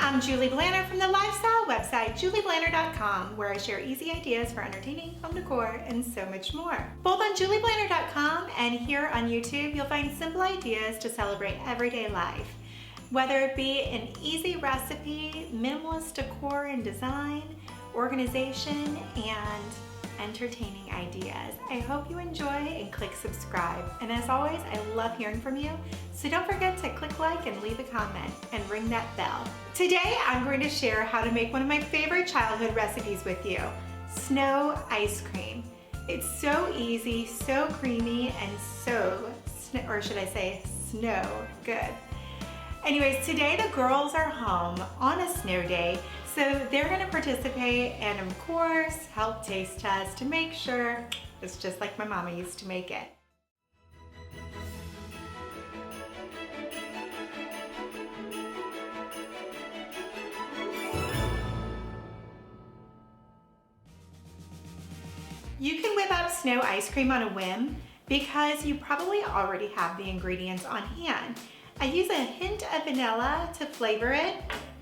I'm Julie Blanner from the lifestyle website julieblanner.com, where I share easy ideas for entertaining, home decor, and so much more. Both on julieblanner.com and here on YouTube, you'll find simple ideas to celebrate everyday life. Whether it be an easy recipe, minimalist decor and design, organization, and entertaining ideas. I hope you enjoy and click subscribe. And as always, I love hearing from you. So don't forget to click like and leave a comment and ring that bell. Today, I'm going to share how to make one of my favorite childhood recipes with you, snow ice cream. It's so easy, so creamy, and so, or should I say, snow good. Anyways, today the girls are home on a snow day, so they're gonna participate and of course help taste test to make sure it's just like my mama used to make it. You can whip up snow ice cream on a whim because you probably already have the ingredients on hand. I use a hint of vanilla to flavor it,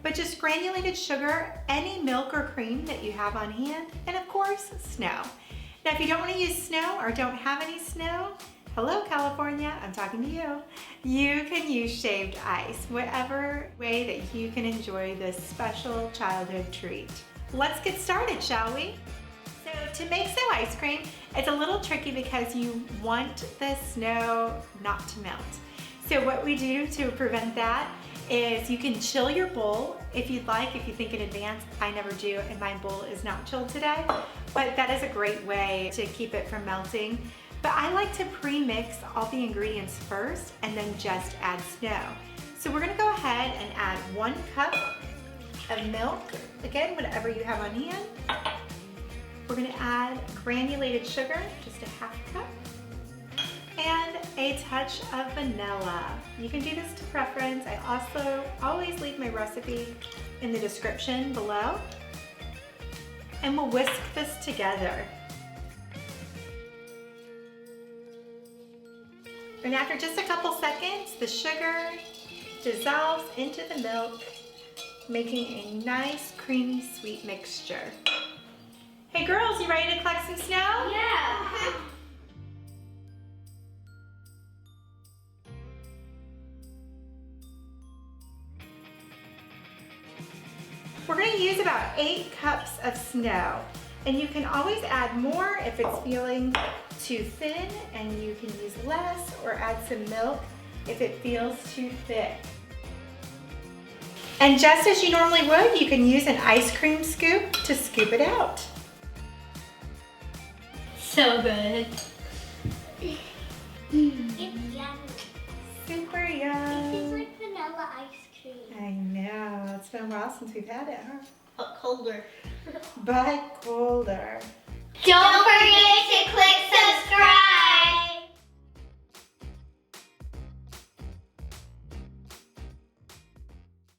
but just granulated sugar, any milk or cream that you have on hand, and of course, snow. Now, if you don't want to use snow or don't have any snow, hello California, I'm talking to you. You can use shaved ice, whatever way that you can enjoy this special childhood treat. Let's get started, shall we? So to make snow ice cream, it's a little tricky because you want the snow not to melt. So what we do to prevent that is you can chill your bowl if you'd like, if you think in advance. I never do, and my bowl is not chilled today, but that is a great way to keep it from melting. But I like to pre-mix all the ingredients first and then just add snow. So we're gonna go ahead and add 1 cup of milk, again, whatever you have on hand. We're gonna add granulated sugar, just a 1/2 cup. And a touch of vanilla. You can do this to preference. I also always leave my recipe in the description below. And we'll whisk this together. And after just a couple seconds, the sugar dissolves into the milk, making a nice, creamy, sweet mixture. Hey girls, you ready to collect some snow? Yeah. We're going to use about 8 cups of snow, and you can always add more if it's feeling too thin, and you can use less or add some milk if it feels too thick. And just as you normally would, you can use an ice cream scoop to scoop it out. So good. It's yummy. Super It yum. tastes like vanilla ice cream. I know, it's been a while since we've had it, huh? But colder. But colder.